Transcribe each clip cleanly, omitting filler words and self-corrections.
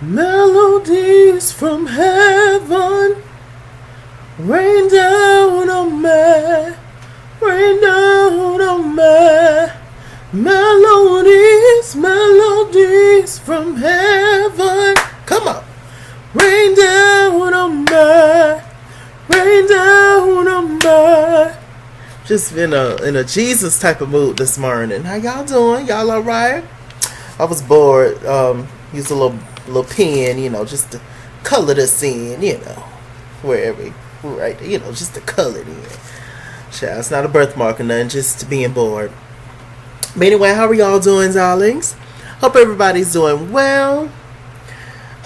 Melodies from heaven rain down on me, rain down on me. Melodies, melodies from heaven. Come on. Rain down on me, rain down on me. Just in a Jesus type of mood this morning. How y'all doing? Y'all all right? I was bored. Used a little pen, just to color this in, wherever, right, just to color it in. Child, it's not a birthmark or nothing, just being bored. But anyway, how are y'all doing, darlings? Hope everybody's doing well.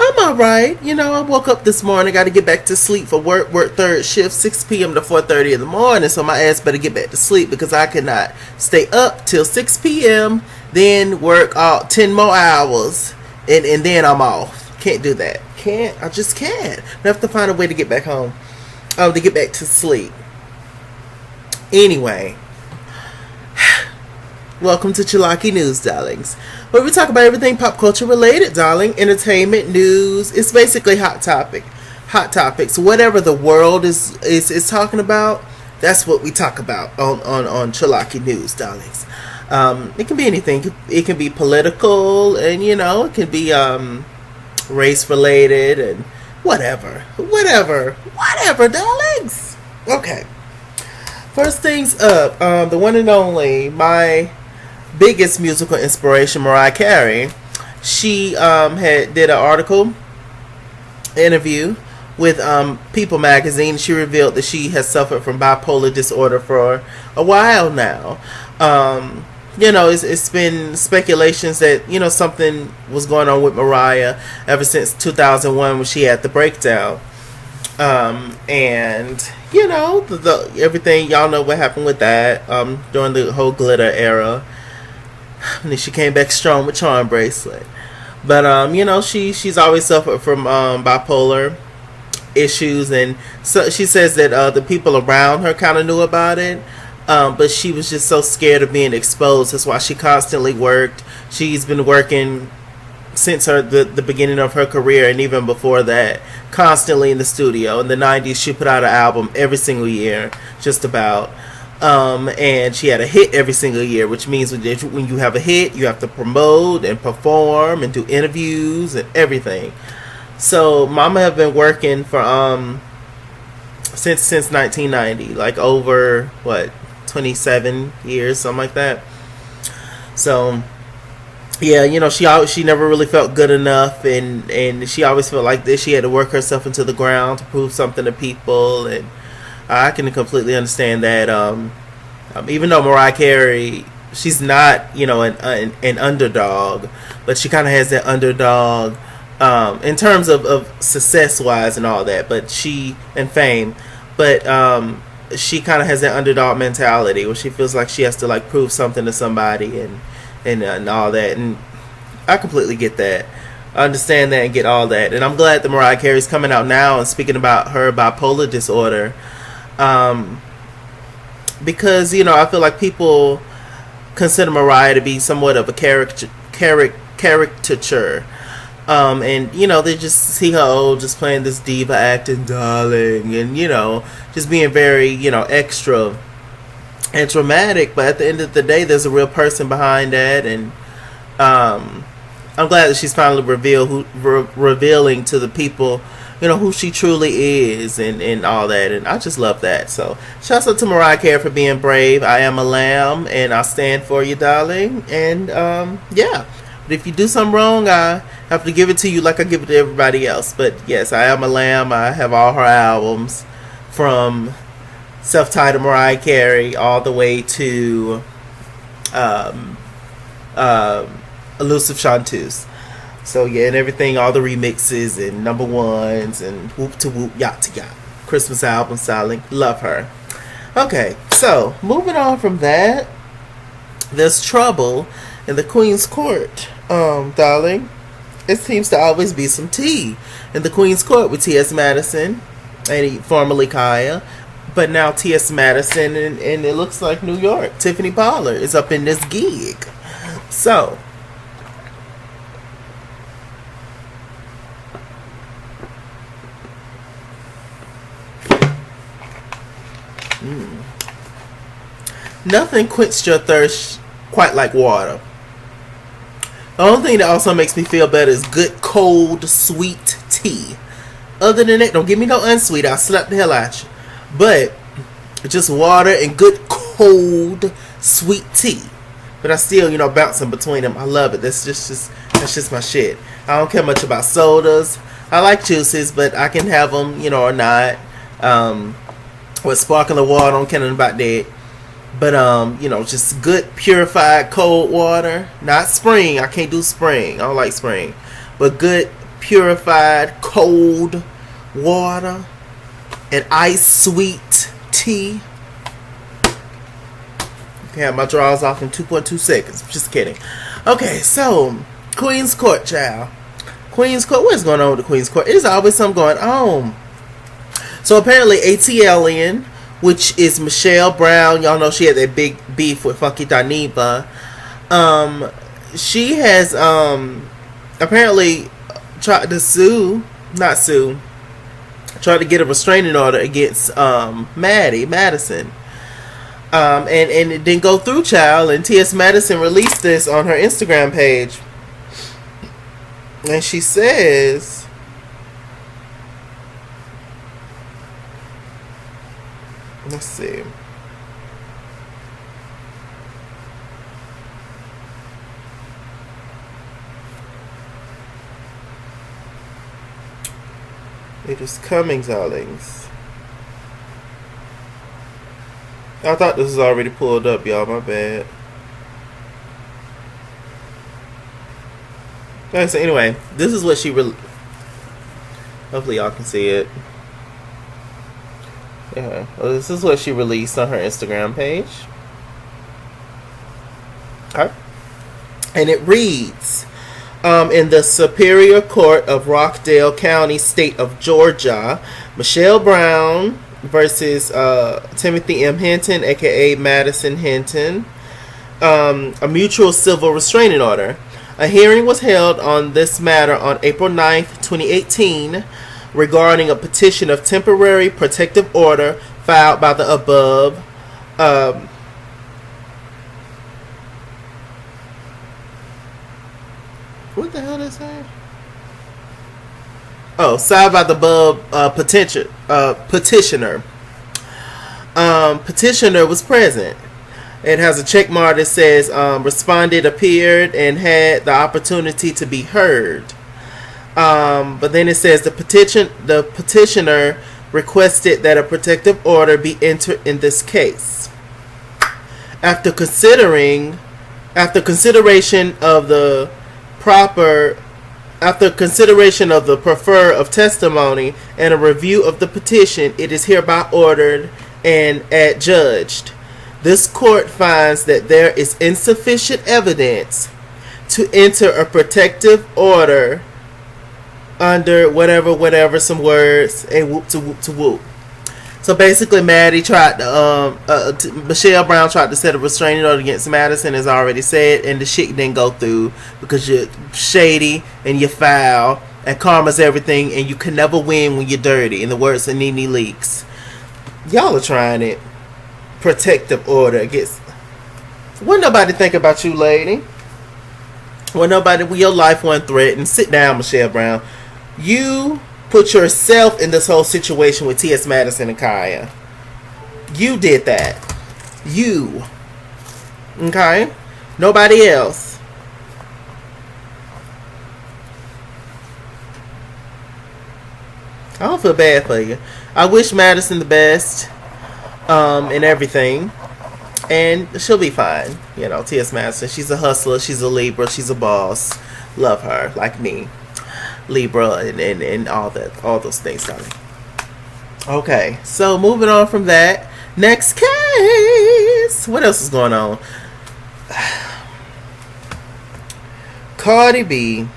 I'm alright. I woke up this morning, got to get back to sleep for work third shift, 6 p.m. to 4:30 in the morning, so my ass better get back to sleep because I cannot stay up till 6 p.m., then work all 10 more hours, and then I'm off. Can't do that. I just can't. I have to find a way to get back home, to get back to sleep. Anyway, welcome to Chalaki News, darlings, where we talk about everything pop culture related, darling. Entertainment, news. It's basically hot topics. Whatever the world is talking about, that's what we talk about on Chalaki News, darlings. It can be anything. It can be political, and it can be race related, and whatever, darlings. Okay. First things up, the one and only, my biggest musical inspiration, Mariah Carey. She did an interview with People magazine. She revealed that she has suffered from bipolar disorder for a while now. It's been speculations that something was going on with Mariah ever since 2001 when she had the breakdown. And the everything, y'all know what happened with that during the whole glitter era. And then she came back strong with Charm Bracelet. But she's always suffered from bipolar issues, and so she says that the people around her kind of knew about it, but she was just so scared of being exposed. That's why she constantly worked. She's been working since the beginning of her career, and even before that, constantly in the studio. In the 90s, she put out an album every single year, just about. And she had a hit every single year, which means when you have a hit, you have to promote and perform and do interviews and everything. So Mama have been working for since 1990, like over 27 years, something like that. So yeah, she never really felt good enough, and she always felt like this. She had to work herself into the ground to prove something to people, and I can completely understand that. Even though Mariah Carey, she's not, an underdog, but she kind of has that underdog in terms of success-wise and all that, and fame. But she kind of has that underdog mentality where she feels like she has to prove something to somebody and all that. And I completely get that. I understand that and get all that. And I'm glad that Mariah Carey's coming out now and speaking about her bipolar disorder. Because I feel like people consider Mariah to be somewhat of a caricature, and they just see her just playing this diva acting darling, and just being very extra and dramatic. But at the end of the day, there's a real person behind that, and I'm glad that she's finally revealing to the people who she truly is, and all that, and I just love that. So shouts out to Mariah Carey for being brave. I am a lamb, and I stand for you, darling. And yeah, but if you do something wrong, I have to give it to you like I give it to everybody else. But yes, I am a lamb. I have all her albums, from self-titled Mariah Carey all the way to Elusive Chanteuse. So yeah, and everything, all the remixes and number ones and whoop to whoop, yacht to yacht. Christmas album styling, love her. Okay, so moving on from that, there's trouble in the Queen's Court, darling. It seems to always be some tea in the Queen's Court with T.S. Madison, and formerly Kaya, but now T.S. Madison, and it looks like New York. Tiffany Pollard is up in this gig. So Nothing quenched your thirst quite like water. The only thing that also makes me feel better is good cold sweet tea. Other than that, don't give me no unsweet. I'll slap the hell out you. But just water and good cold sweet tea. But I still, bouncing between them. I love it. That's just my shit. I don't care much about sodas. I like juices, but I can have them, or not. With sparkling water, I don't care nothing about that. But just good purified cold water. Not spring. I can't do spring. I don't like spring. But good purified cold water and ice sweet tea. Okay, have my drawers off in 2.2 seconds. Just kidding. Okay, so Queen's Court, child. Queen's Court. What's going on with the Queen's Court? There's always something going on. So apparently ATLian, which is Michelle Brown, y'all know she had that big beef with Funky Dineva. She has apparently tried to tried to get a restraining order against Madison. And it didn't go through, child. And T.S. Madison released this on her Instagram page. And she says, let's see. It is coming, darlings. I thought this was already pulled up, y'all. My bad. Okay, so anyway, this is what she hopefully y'all can see it. Yeah, well, this is what she released on her Instagram page. Okay. And it reads, in the Superior Court of Rockdale County, State of Georgia, Michelle Brown versus Timothy M. Hinton, aka Madison Hinton, a mutual civil restraining order. A hearing was held on this matter on April 9th, 2018, regarding a petition of temporary protective order filed by the above what the hell did it say? Oh, signed by the above petitioner. Petitioner was present. It has a check mark that says respondent appeared and had the opportunity to be heard. But then it says the petitioner requested that a protective order be entered in this case. After consideration of the proffer of testimony and a review of the petition, it is hereby ordered and adjudged. This court finds that there is insufficient evidence to enter a protective order under whatever some words, a whoop to whoop. So basically, Michelle Brown tried to set a restraining order against Madison, as I already said, and the shit didn't go through because you're shady and you're foul, and karma's everything, and you can never win when you're dirty, in the words of Nene Leakes. Y'all are trying it. Protective order against. Wouldn't nobody think about you, lady? When your life wasn't threatened. Sit down, Michelle Brown. You put yourself in this whole situation with T.S. Madison and Kaya. You did that. You. Okay? Nobody else. I don't feel bad for you. I wish Madison the best. And everything, and she'll be fine. T.S. Madison, she's a hustler, she's a Libra, she's a boss. Love her, like me, Libra, and all those things, darling. Okay, so moving on from that, next case. What else is going on? Cardi B.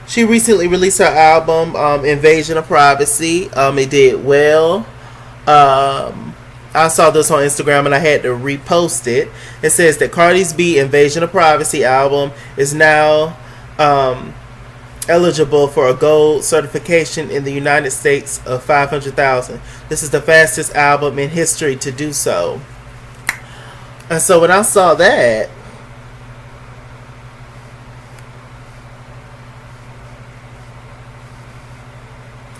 She recently released her album, Invasion of Privacy. It did well. I saw this on Instagram and I had to repost it. It says that Cardi's B Invasion of Privacy album is now eligible for a gold certification in the United States of 500,000. This is the fastest album in history to do so. And so when I saw that,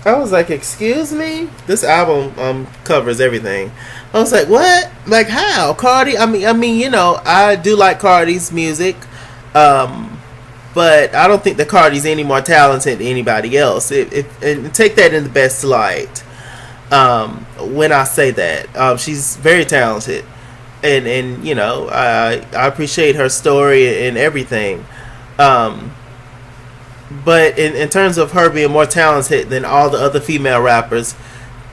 I was like, "Excuse me." This album covers everything. I was like, "What? Like how?" Cardi. I mean, I do like Cardi's music, but I don't think that Cardi's any more talented than anybody else. And take that in the best light. When I say that, she's very talented, and I appreciate her story and everything. But in terms of her being more talented than all the other female rappers,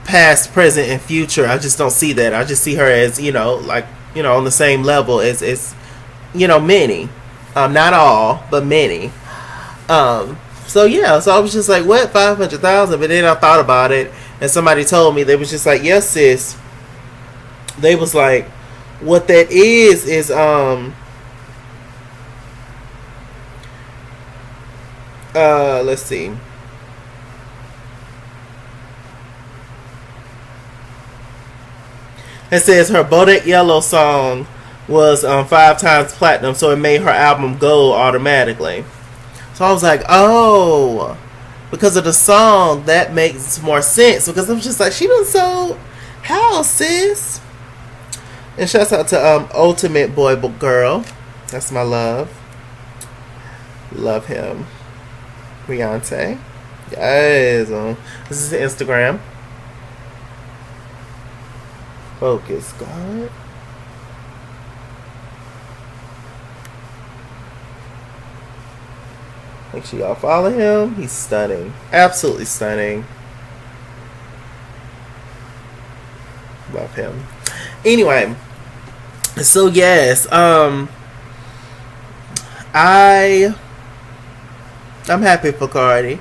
past, present, and future, I just don't see that. I just see her as on the same level as many, not all, but many. So I was just like, what, 500,000? But then I thought about it, and somebody told me, they was just like, yes, sis. They was like, what that is let's see. It says her Bodak Yellow song was 5 times platinum, so it made her album gold automatically. So I was like, oh, because of the song, that makes more sense. Because I'm just like, she done sold how, sis? And shouts out to Ultimate Boy Girl. That's my love. Love him. Beyonce. Yes. This is Instagram. Focus, God. Make sure y'all follow him. He's stunning. Absolutely stunning. Love him. Anyway. So yes. I'm happy for Cardi.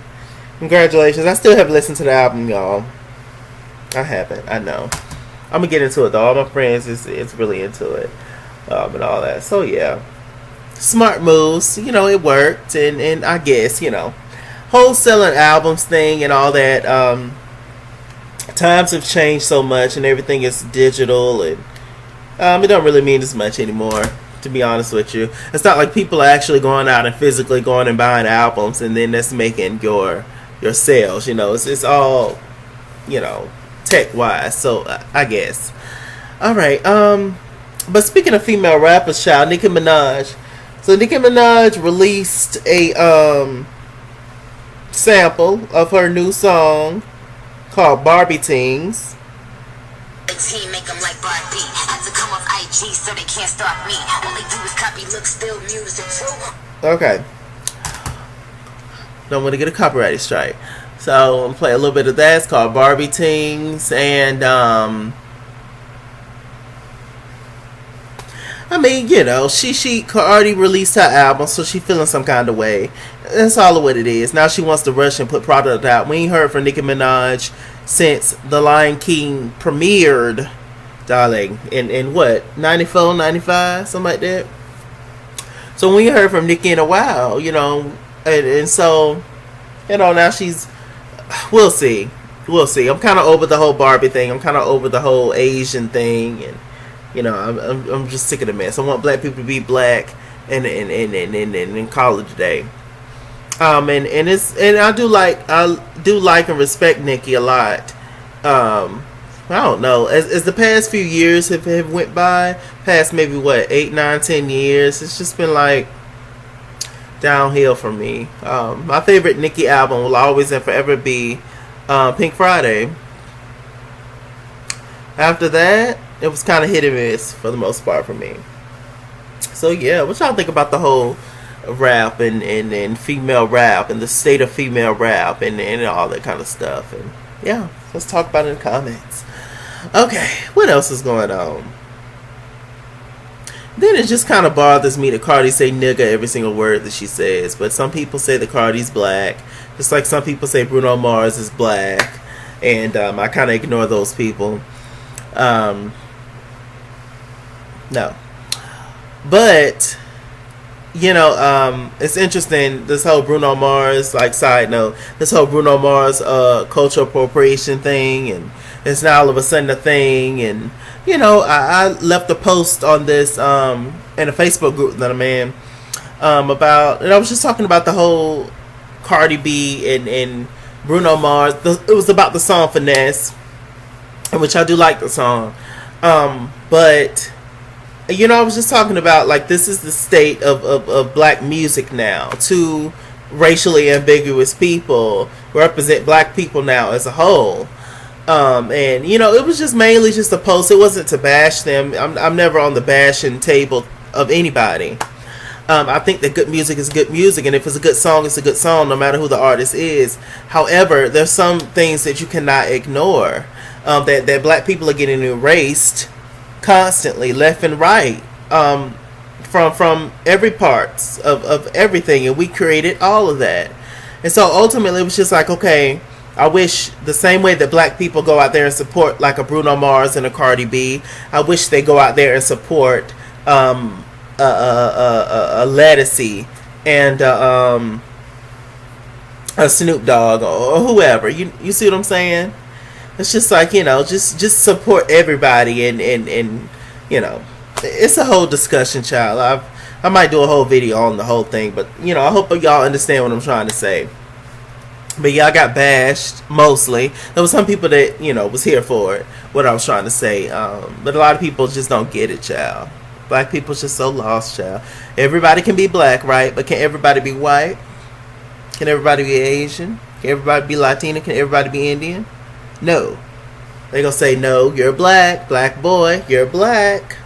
Congratulations. I still haven't listened to the album, y'all. I haven't. I know. I'm going to get into it, though. All my friends is really into it. And all that. So, yeah. Smart moves. It worked. And I guess, wholesaling albums thing and all that. Times have changed so much and everything is digital. And it don't really mean as much anymore, to be honest with you. It's not like people are actually going out and physically going and buying albums and then that's making your sales. It's all, tech wise. So I guess. All right. But speaking of female rappers, child, Nicki Minaj. So Nicki Minaj released a sample of her new song called Barbie Tings. Make them like Barbie. Had to come off IG so they can't stop me. All they do is copy, look, still music too. Okay. Don't want to get a copyright strike. So I'm going to play a little bit of that. It's called Barbie Tings. And Cardi released her album, so she feeling some kind of way. That's all of what it is. Now she wants to rush and put product out. We ain't heard from Nicki Minaj since The Lion King premiered, darling, in what, 94, 95, something like that. So we ain't heard from Nicki in a while, and so, now she's, we'll see. I'm kind of over the whole Barbie thing. I'm kind of over the whole Asian thing, and I'm just sick of the mess. I want black people to be black and call it a day. And I do like and respect Nicki a lot. I don't know. As the past few years have went by, past maybe 8, 9, 10 years, it's just been like downhill for me. My favorite Nicki album will always and forever be Pink Friday. After that, it was kind of hit and miss for the most part for me. So yeah, what y'all think about the whole rap and female rap and the state of female rap and all that kind of stuff? And yeah, let's talk about it in the comments. Okay, what else is going on? Then it just kind of bothers me that Cardi say nigga every single word that she says. But some people say that Cardi's black, just like some people say Bruno Mars is black, and I kind of ignore those people. No. But it's interesting, this whole Bruno Mars, like, side note, this whole Bruno Mars cultural appropriation thing, and it's now all of a sudden a thing. And I left a post on this in a Facebook group that I'm in, about, and I was just talking about the whole Cardi B and Bruno Mars. It was about the song Finesse, which I do like the song, but I was just talking about, like, this is the state of black music now. Two racially ambiguous people represent black people now as a whole. And it was just mainly just a post. It wasn't to bash them. I'm never on the bashing table of anybody. I think that good music is good music, and if it's a good song, it's a good song, no matter who the artist is. However, there's some things that you cannot ignore. That black people are getting erased constantly, left and right, from every parts of everything, and we created all of that. And so ultimately it was just like, okay, I wish the same way that black people go out there and support, like, a Bruno Mars and a Cardi B, I wish they go out there and support a Ledisi and a Snoop Dogg or whoever. You see what I'm saying? It's just like, just support everybody, and it's a whole discussion, child. I might do a whole video on the whole thing, but I hope y'all understand what I'm trying to say. But yeah, I got bashed mostly. There was some people that was here for it, what I was trying to say, but a lot of people just don't get it, child. Black people's just so lost, child. Everybody can be black, right? But can everybody be white? Can everybody be Asian? Can everybody be Latina? Can everybody be Indian? No. They gonna say, no, you're black. Black boy, you're black.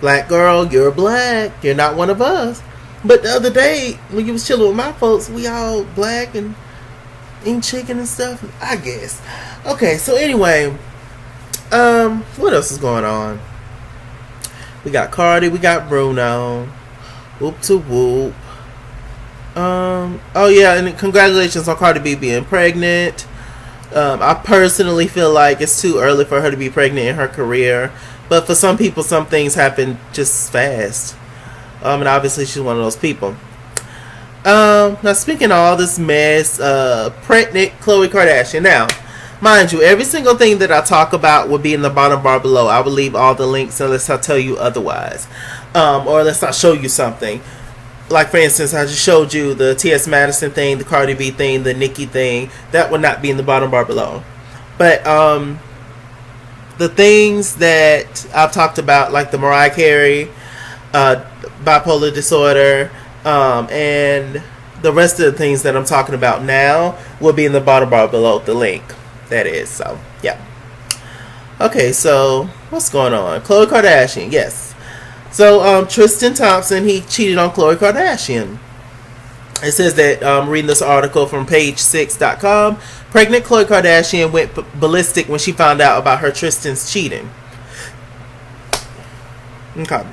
Black girl, you're black. You're not one of us. But the other day, when you was chilling with my folks, we all black and eating chicken and stuff, I guess. Okay, so anyway, what else is going on? We got Cardi, we got Bruno. Whoop to whoop. Oh yeah, and congratulations on Cardi B being pregnant. I personally feel like it's too early for her to be pregnant in her career, but for some people, some things happen just fast. And obviously she's one of those people. Now speaking of all this mess, pregnant Khloe Kardashian. Now, mind you, every single thing that I talk about will be in the bottom bar below. I will leave all the links unless I tell you otherwise, or unless I show you something. Like, for instance, I just showed you the T.S. Madison thing, the Cardi B thing, the Nicki thing. That would not be in the bottom bar below. But the things that I've talked about, like the Mariah Carey, bipolar disorder, and the rest of the things that I'm talking about now will be in the bottom bar below, the link. That is, so, yeah. Okay, so, what's going on? Khloe Kardashian, yes. So, Tristan Thompson, he cheated on Khloe Kardashian. It says that, reading this article from page6.com, pregnant Khloe Kardashian went ballistic when she found out about her Tristan's cheating. Okay.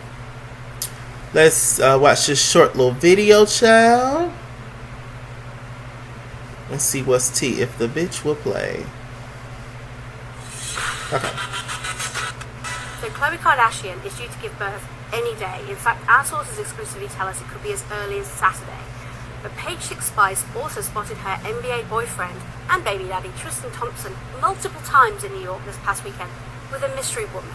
Let's watch this short little video, child. Let's see what's tea, if the bitch will play. Okay. So Khloe Kardashian is due to give birth any day. In fact, our sources exclusively tell us it could be as early as Saturday. But Page Six Spice also spotted her NBA boyfriend and baby daddy Tristan Thompson multiple times in New York this past weekend with a mystery woman.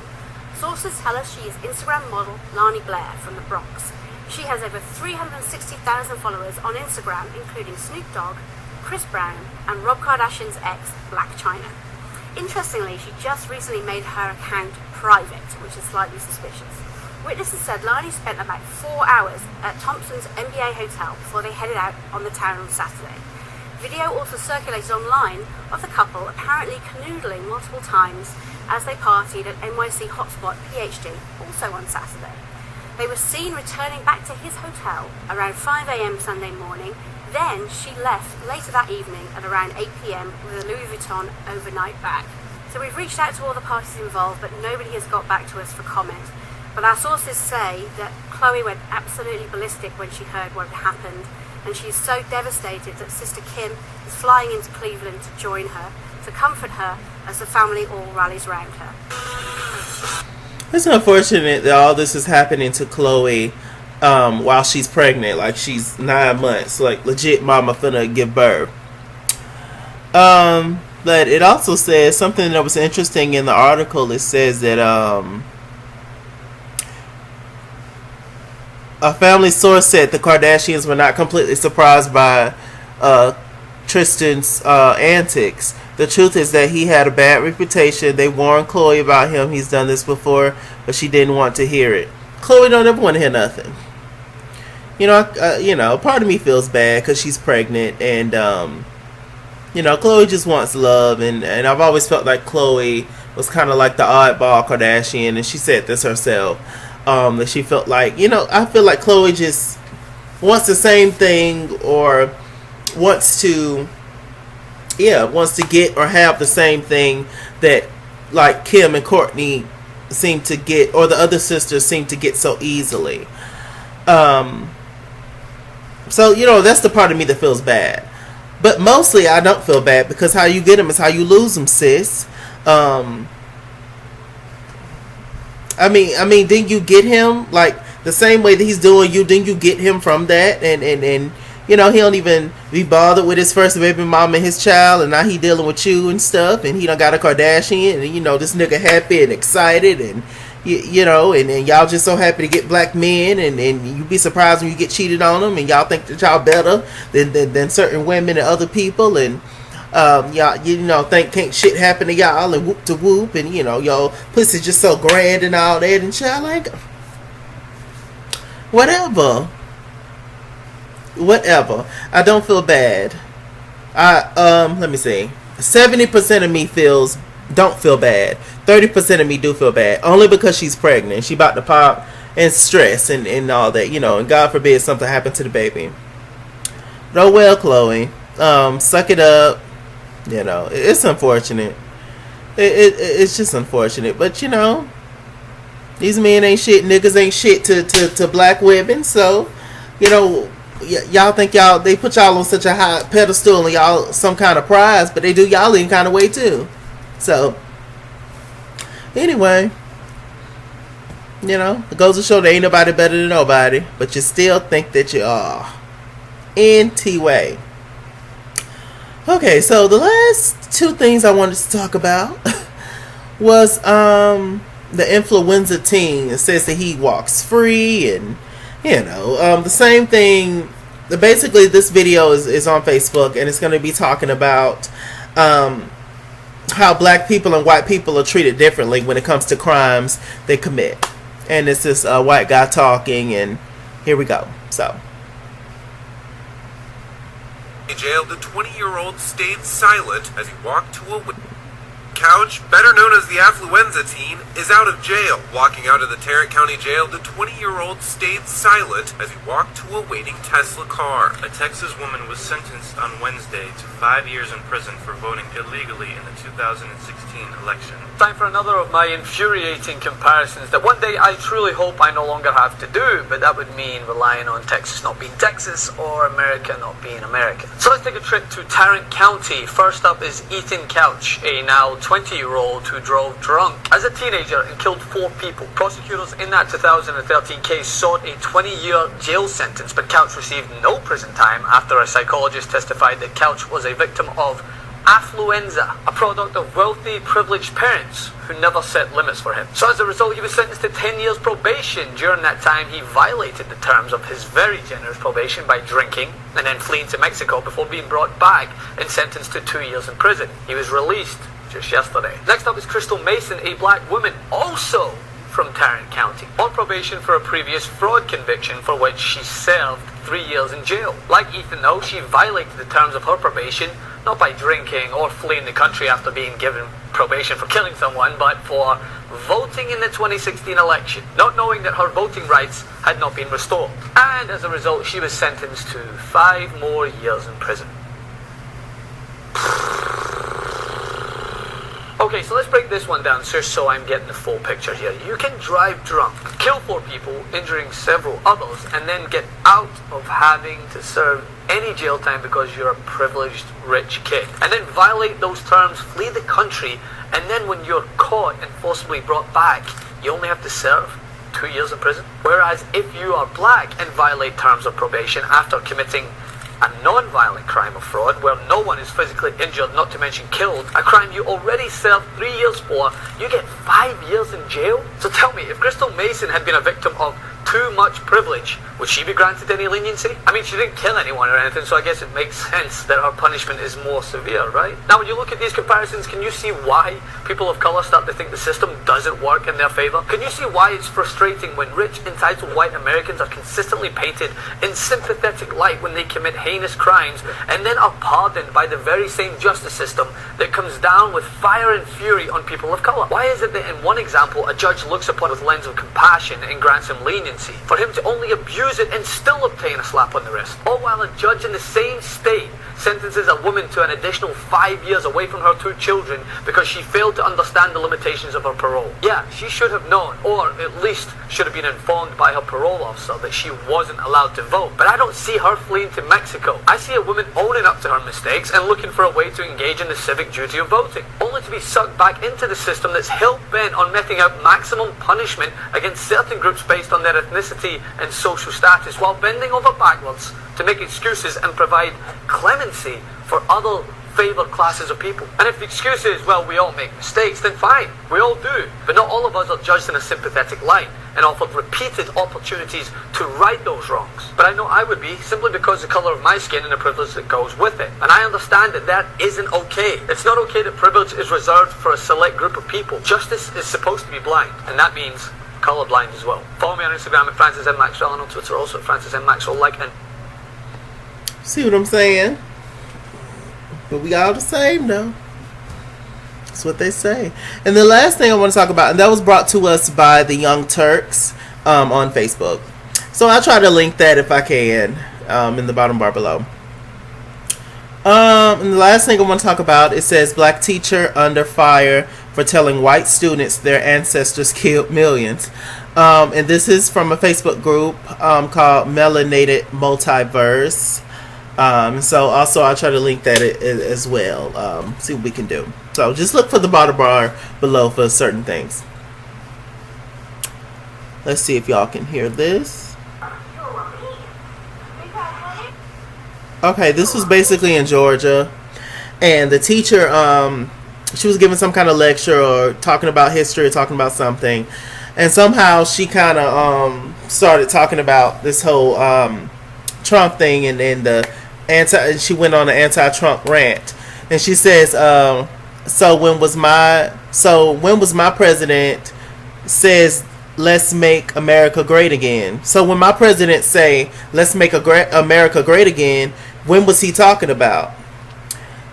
Sources tell us she is Instagram model Lani Blair from the Bronx. She has over 360,000 followers on Instagram, including Snoop Dogg, Chris Brown, and Rob Kardashian's ex, Blac Chyna. Interestingly, she just recently made her account private, which is slightly suspicious. Witnesses said Lani spent about 4 hours at Thompson's NBA hotel before they headed out on the town on Saturday. Video also circulated online of the couple apparently canoodling multiple times as they partied at NYC hotspot PhD, also on Saturday. They were seen returning back to his hotel around 5 a.m. Sunday morning. Then she left later that evening at around 8 p.m. with a Louis Vuitton overnight bag. So we've reached out to all the parties involved, but nobody has got back to us for comment. But our sources say that Khloe went absolutely ballistic when she heard what had happened, and she's so devastated that sister Kim is flying into Cleveland to join her, to comfort her as the family all rallies around her. It's unfortunate that all this is happening to Khloe while she's pregnant, like she's 9 months, like legit mama finna give birth. But it also says something that was interesting in the article. It says that a family source said the Kardashians were not completely surprised by Tristan's antics. The truth is that he had a bad reputation. They warned Khloe about him. He's done this before, but she didn't want to hear it. Khloe don't ever want to hear nothing. Part of me feels bad because she's pregnant, and Khloe just wants love, and I've always felt like Khloe was kind of like the oddball Kardashian, and she said this herself, that she felt like, I feel like Khloe just wants the same thing, or wants to get or have the same thing that like Kim and Courtney seem to get, or the other sisters seem to get so easily. So that's the part of me that feels bad. But mostly I don't feel bad, because how you get them is how you lose them, sis. I mean, didn't you get him like the same way that he's doing you? Didn't you get him from that? And he don't even be bothered with his first baby mama and his child, and now he dealing with you and stuff, and he done got a Kardashian, and this nigga happy and excited, and and y'all just so happy to get black men, and you be surprised when you get cheated on them, and y'all think that y'all better than certain women and other people, and y'all think can't shit happen to y'all, and whoop to whoop, and y'all pussy just so grand and all that, and child, like whatever. I don't feel bad. Let me see. 70% of me don't feel bad. 30% of me do feel bad. Only because she's pregnant. She about to pop and stress and all that, and God forbid something happened to the baby. Oh well, Khloe. Suck it up. It's unfortunate. It's just unfortunate. But these men ain't shit, niggas ain't shit to black women, so y'all think they put y'all on such a high pedestal and y'all some kind of prize, but they do y'all in kind of way too. So anyway, it goes to show there ain't nobody better than nobody, but you still think that you are. Anyway, okay, so the last two things I wanted to talk about was the influenza teen. It says that he walks free, and the same thing. Basically, this video is on Facebook, and it's going to be talking about how black people and white people are treated differently when it comes to crimes they commit. And it's this white guy talking, and here we go. So, jail, the 20-year-old stayed silent as he walked to a couch, better known as the affluenza teen, is out of jail. Walking out of the Tarrant County Jail, the 20-year-old stayed silent as he walked to a waiting Tesla car. A Texas woman was sentenced on Wednesday to 5 years in prison for voting illegally in the 2016 election. Time for another of my infuriating comparisons that one day I truly hope I no longer have to do, but that would mean relying on Texas not being Texas or America not being America. So let's take a trip to Tarrant County. First up is Ethan Couch, a now 20-year-old who drove drunk as a teenager and killed 4 people. Prosecutors in that 2013 case sought a 20-year jail sentence, but Couch received no prison time after a psychologist testified that Couch was a victim of affluenza, a product of wealthy, privileged parents who never set limits for him. So as a result, he was sentenced to 10 years probation. During that time, he violated the terms of his very generous probation by drinking and then fleeing to Mexico before being brought back and sentenced to 2 years in prison. He was released just yesterday. Next up is Crystal Mason, a black woman, also from Tarrant County, on probation for a previous fraud conviction for which she served 3 years in jail. Like Ethan, though, she violated the terms of her probation, not by drinking or fleeing the country after being given probation for killing someone, but for voting in the 2016 election, not knowing that her voting rights had not been restored. And as a result, she was sentenced to 5 more years in prison. Okay, so let's break this one down just so I'm getting the full picture here. You can drive drunk, kill 4 people, injuring several others, and then get out of having to serve any jail time because you're a privileged, rich kid. And then violate those terms, flee the country, and then when you're caught and forcibly brought back, you only have to serve 2 years in prison. Whereas if you are black and violate terms of probation after committing a non-violent crime of fraud where no one is physically injured, not to mention killed, a crime you already served 3 years for, you get 5 years in jail? So tell me, if Crystal Mason had been a victim of too much privilege, would she be granted any leniency? I mean, she didn't kill anyone or anything, so I guess it makes sense that her punishment is more severe, right? Now, when you look at these comparisons, can you see why people of colour start to think the system doesn't work in their favour? Can you see why it's frustrating when rich, entitled white Americans are consistently painted in sympathetic light when they commit heinous crimes and then are pardoned by the very same justice system that comes down with fire and fury on people of colour? Why is it that in one example, a judge looks upon with a lens of compassion and grants him leniency, for him to only abuse it and still obtain a slap on the wrist? All while a judge in the same state sentences a woman to an additional 5 years away from her 2 children because she failed to understand the limitations of her parole. Yeah, she should have known, or at least should have been informed by her parole officer that she wasn't allowed to vote. But I don't see her fleeing to Mexico. I see a woman owning up to her mistakes and looking for a way to engage in the civic duty of voting, only to be sucked back into the system that's hell-bent on meting out maximum punishment against certain groups based on their ethnicity and social status, while bending over backwards to make excuses and provide clemency for other favoured classes of people. And if the excuse is, well, we all make mistakes, then fine, we all do. But not all of us are judged in a sympathetic light and offered repeated opportunities to right those wrongs. But I know I would be, simply because of the colour of my skin and the privilege that goes with it. And I understand that that isn't okay. It's not okay that privilege is reserved for a select group of people. Justice is supposed to be blind, and that means colourblind as well. Follow me on Instagram at Francis M. Maxwell, and on Twitter also at Francis M. Maxwell. Like and See what I'm saying? But we all the same, though. That's what they say. And the last thing I want to talk about, and that was brought to us by the Young Turks on Facebook. So I'll try to link that if I can in the bottom bar below. And the last thing I want to talk about, it says black teacher under fire for telling white students their ancestors killed millions. And this is from a Facebook group called Melanated Multiverse. So also I'll try to link that as well. See what we can do. So just look for the bottom bar below for certain things. Let's see if y'all can hear this. Okay, this was basically in Georgia, and the teacher, she was giving some kind of lecture or talking about history or talking about something, and somehow she kind of started talking about this whole Trump thing, and then she went on an anti-Trump rant, and she says, so when was my president says let's make America great again? So when my president say let's make America great again, when was he talking about?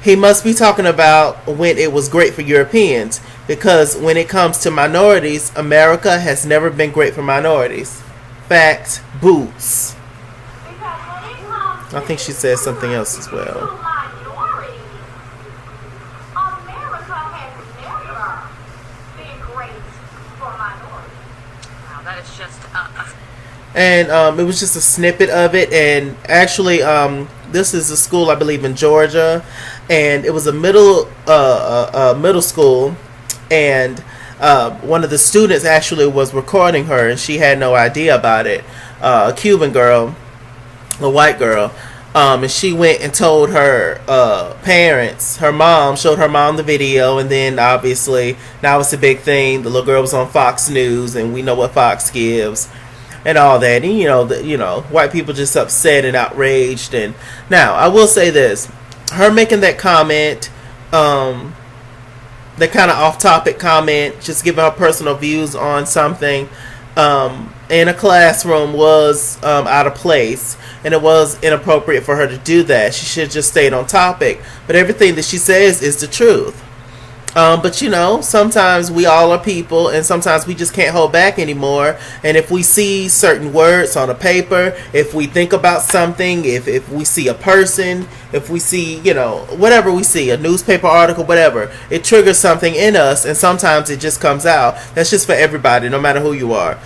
He must be talking about when it was great for Europeans, because when it comes to minorities, America has never been great for minorities. Fact, boots. I think she said something else as well. And it was just a snippet of it, and actually this is a school, I believe, in Georgia, and it was a middle school, and one of the students actually was recording her, and she had no idea about it. A Cuban girl, a white girl, and she went and told her parents. Her mom showed her mom the video, and then obviously now it's a big thing. The little girl was on Fox News, and we know what Fox gives and all that. And you know, white people just upset and outraged. And now I will say this: her making that comment, that kind of off-topic comment, just giving her personal views on something in a classroom was out of place, and it was inappropriate for her to do that. She should have just stayed on topic. But everything that she says is the truth. But you know, sometimes we all are people, and sometimes we just can't hold back anymore. And if we see certain words on a paper, if we think about something, if we see a person, if we see, you know, whatever we see, a newspaper article, whatever, it triggers something in us, and sometimes it just comes out. That's just for everybody, no matter who you are.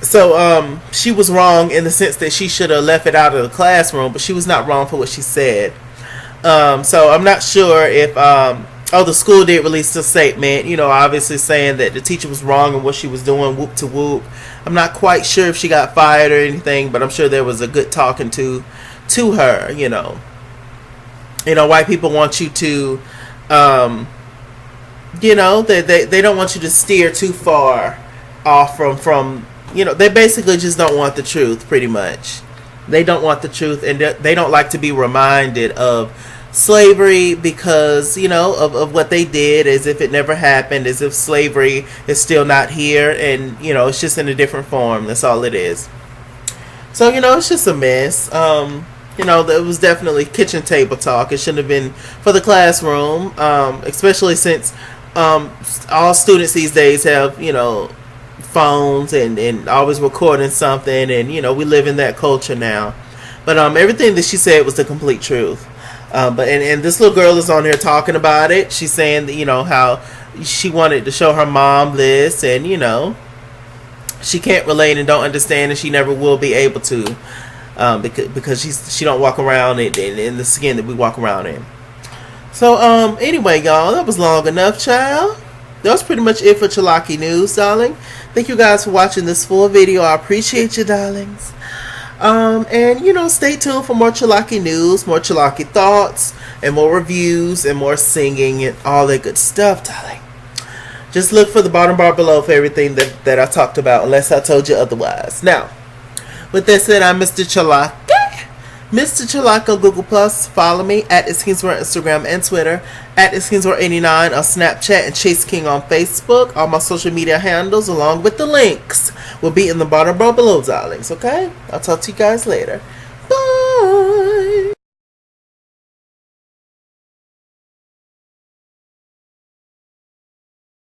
So she was wrong in the sense that she should have left it out of the classroom, but she was not wrong for what she said. So I'm not sure if Oh, the school did release a statement, obviously saying that the teacher was wrong in what she was doing, whoop to whoop. I'm not quite sure if she got fired or anything, but I'm sure there was a good talking to her, white people want you to, they don't want you to steer too far off from they basically just don't want the truth, pretty much. They don't want the truth, and they don't like to be reminded of slavery because, of what they did, as if it never happened, as if slavery is still not here, and, it's just in a different form. That's all it is. So, it's just a mess. It was definitely kitchen table talk. It shouldn't have been for the classroom, especially since all students these days have, phones and always recording something, and, we live in that culture now. But everything that she said was the complete truth. But this little girl is on here talking about it. She's saying that, how she wanted to show her mom this, and, she can't relate and don't understand, and she never will be able to, because she don't walk around in the skin that we walk around in. So, anyway, y'all, that was long enough, child. That was pretty much it for Chalaki News, darling. Thank you guys for watching this full video. I appreciate you, darlings. And, stay tuned for more Chalaki news, more Chalaki thoughts, and more reviews, and more singing, and all that good stuff, darling. Just look for the bottom bar below for everything that I talked about, unless I told you otherwise. Now, with that said, I'm Mr. Chalaki. Mr. Chalaki on Google+. Follow me at @ItsKingsWord on Instagram and Twitter, at @ItsKingsWord89 on Snapchat, and Chase King on Facebook. All my social media handles, along with the links, will be in the bottom bar below, darlings. Okay? I'll talk to you guys later.